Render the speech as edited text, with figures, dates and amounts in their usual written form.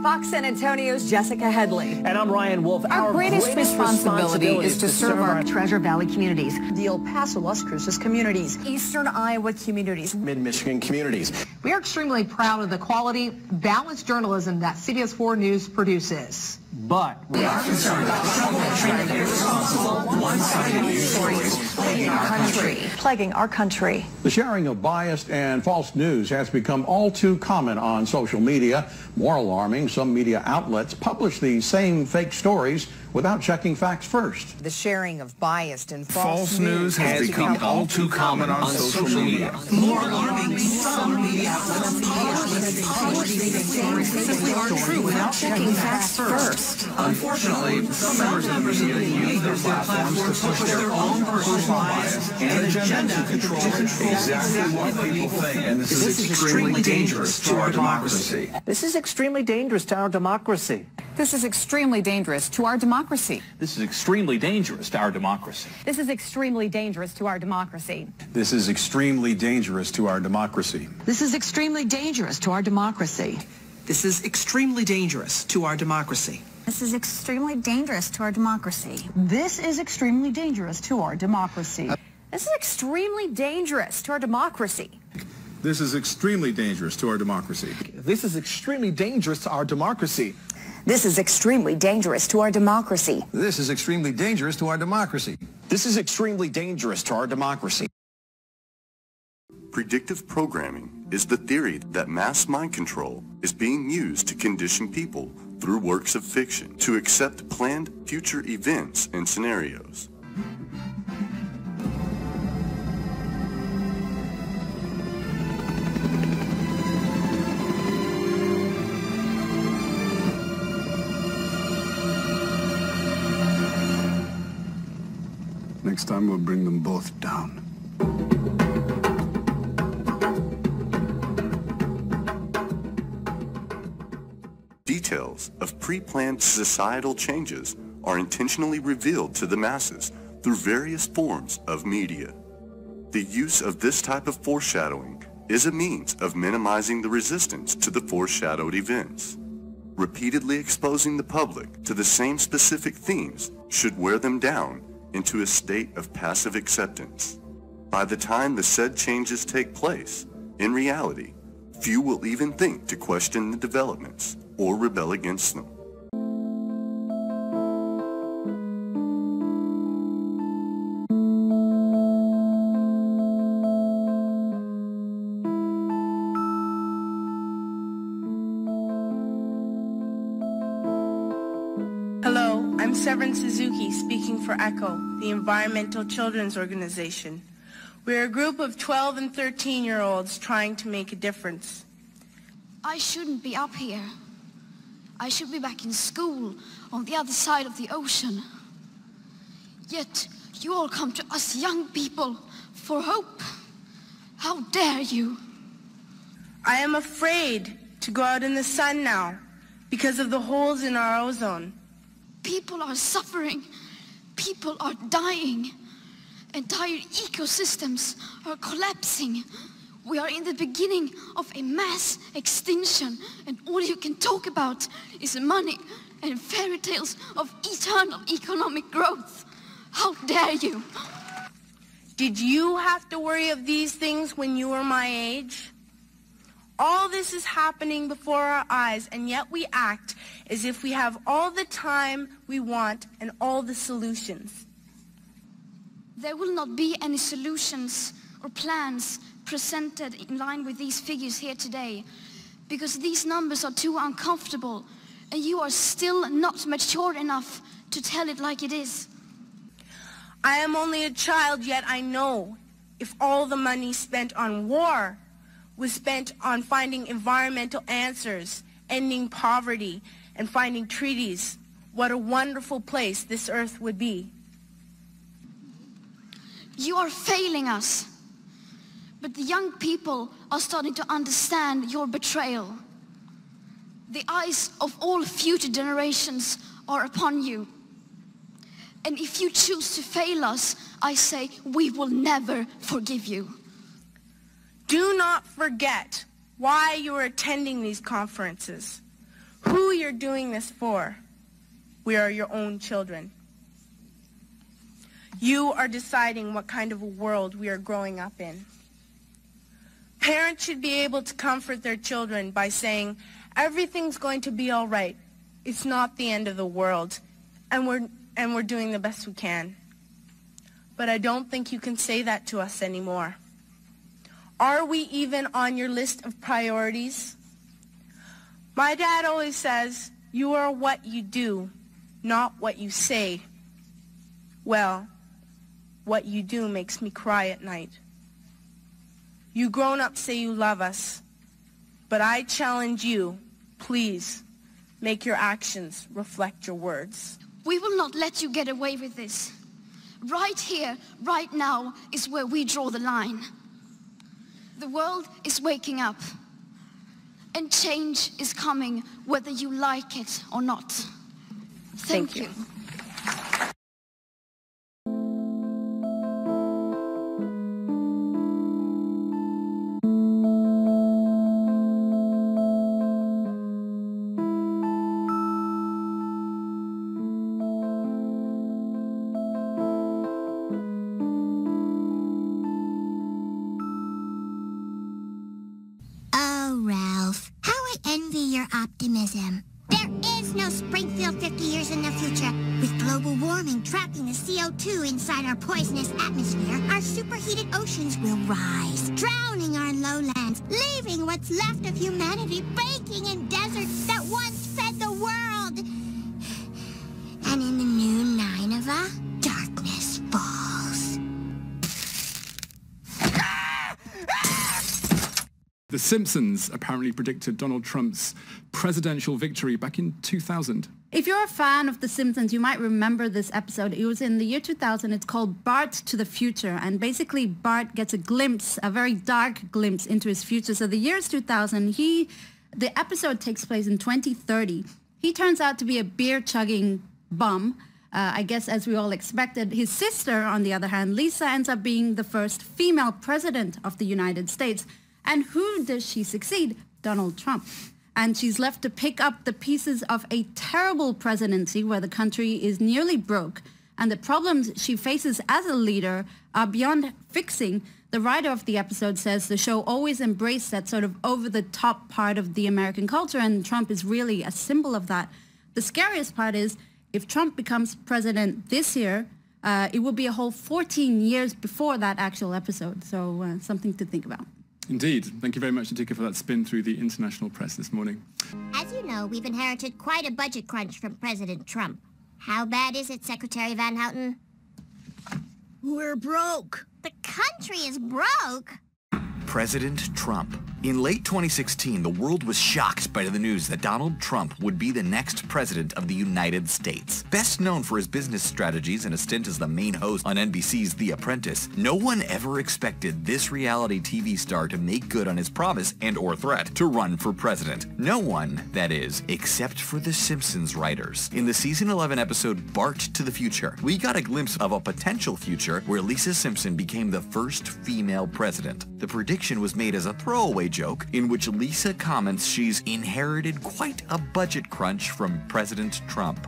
Fox San Antonio's Jessica Headley. And I'm Ryan Wolf. Our greatest responsibility is to serve our Treasure Valley communities, the El Paso, Las Cruces communities, Eastern Iowa communities, Mid-Michigan communities. We are extremely proud of the quality, balanced journalism that CBS 4 News produces. But we are concerned about troubling, irresponsible, one-sided news stories plaguing our country. The sharing of biased and false news has become all too common on social media. More alarming, some media outlets publish these same fake stories without checking facts first. The sharing of biased and false news has become all too common on social media. more alarming, some media outlets publish these stories simply aren't true without checking facts first. Unfortunately, some members of the media use their platforms to push their own personal bias and agenda to control exactly what people think. And this is extremely dangerous to our democracy. This is extremely dangerous to our democracy. This is extremely dangerous to our democracy. This is extremely dangerous to our democracy. This is extremely dangerous to our democracy. This is extremely dangerous to our democracy. This is extremely dangerous to our democracy. This is extremely dangerous to our democracy. This is extremely dangerous to our democracy. This is extremely dangerous to our democracy. This is extremely dangerous to our democracy. This is extremely dangerous to our democracy. This is extremely dangerous to our democracy. This is extremely dangerous to our democracy. This is extremely dangerous to our democracy. This is extremely dangerous to our democracy. Predictive programming is the theory that mass mind control is being used to condition people through works of fiction to accept planned future events and scenarios. Next time we'll bring them both down. Details of pre-planned societal changes are intentionally revealed to the masses through various forms of media. The use of this type of foreshadowing is a means of minimizing the resistance to the foreshadowed events. Repeatedly exposing the public to the same specific themes should wear them down into a state of passive acceptance. By the time the said changes take place, in reality, few will even think to question the developments or rebel against them. Hello, I'm Severin Suzuki speaking for ECHO, the Environmental Children's Organization. We're a group of 12 and 13-year-olds trying to make a difference. I shouldn't be up here. I should be back in school on the other side of the ocean. Yet you all come to us young people for hope. How dare you? I am afraid to go out in the sun now because of the holes in our ozone. People are suffering. People are dying. Entire ecosystems are collapsing. We are in the beginning of a mass extinction, and all you can talk about is money and fairy tales of eternal economic growth. How dare you? Did you have to worry of these things when you were my age? All this is happening before our eyes, and yet we act as if we have all the time we want and all the solutions. There will not be any solutions or plans presented in line with these figures here today, because these numbers are too uncomfortable, and you are still not mature enough to tell it like it is. I am only a child, yet I know if all the money spent on war was spent on finding environmental answers, ending poverty, and finding treaties, what a wonderful place this earth would be. You are failing us. But the young people are starting to understand your betrayal. The eyes of all future generations are upon you. And if you choose to fail us, I say we will never forgive you. Do not forget why you are attending these conferences. who you're doing this for. We are your own children. You are deciding what kind of a world we are growing up in. Parents should be able to comfort their children by saying, everything's going to be all right. It's not the end of the world, and we're doing the best we can. But I don't think you can say that to us anymore. Are we even on your list of priorities? My dad always says, you are what you do, not what you say. Well, what you do makes me cry at night. You grown-ups say you love us, but I challenge you, please, make your actions reflect your words. We will not let you get away with this. Right here, right now, is where we draw the line. The world is waking up, and change is coming whether you like it or not. Thank you. Oh, Ralph, how I envy your optimism. There is no Springfield 50 years in the future. With global warming trapping the CO2 inside our poisonous atmosphere, our superheated oceans will rise, drowning our lowlands, leaving what's left of humanity baking in deserts that once fed the world. And in the new Nineveh, darkness falls. The Simpsons apparently predicted Donald Trump's presidential victory back in 2000. If you're a fan of The Simpsons, you might remember this episode. It was in the year 2000. It's called Bart to the Future. And basically, Bart gets a glimpse, a very dark glimpse into his future. So the year is 2000. The episode takes place in 2030. He turns out to be a beer-chugging bum, I guess as we all expected. His sister, on the other hand, Lisa, ends up being the first female president of the United States. And who does she succeed? Donald Trump. And she's left to pick up the pieces of a terrible presidency where the country is nearly broke. And the problems she faces as a leader are beyond fixing. The writer of the episode says the show always embraced that sort of over-the-top part of the American culture, and Trump is really a symbol of that. The scariest part is if Trump becomes president this year, it will be a whole 14 years before that actual episode. So something to think about. Indeed. Thank you very much, Natika, for that spin through the international press this morning. As you know, we've inherited quite a budget crunch from President Trump. How bad is it, Secretary Van Houten? We're broke. The country is broke. President Trump. In late 2016, the world was shocked by the news that Donald Trump would be the next president of the United States. Best known for his business strategies and a stint as the main host on NBC's The Apprentice, no one ever expected this reality TV star to make good on his promise and/or threat to run for president. No one, that is, except for the Simpsons writers. In the season 11 episode Bart to the Future, we got a glimpse of a potential future where Lisa Simpson became the first female president. The prediction was made as a throwaway joke in which Lisa comments she's inherited quite a budget crunch from President Trump.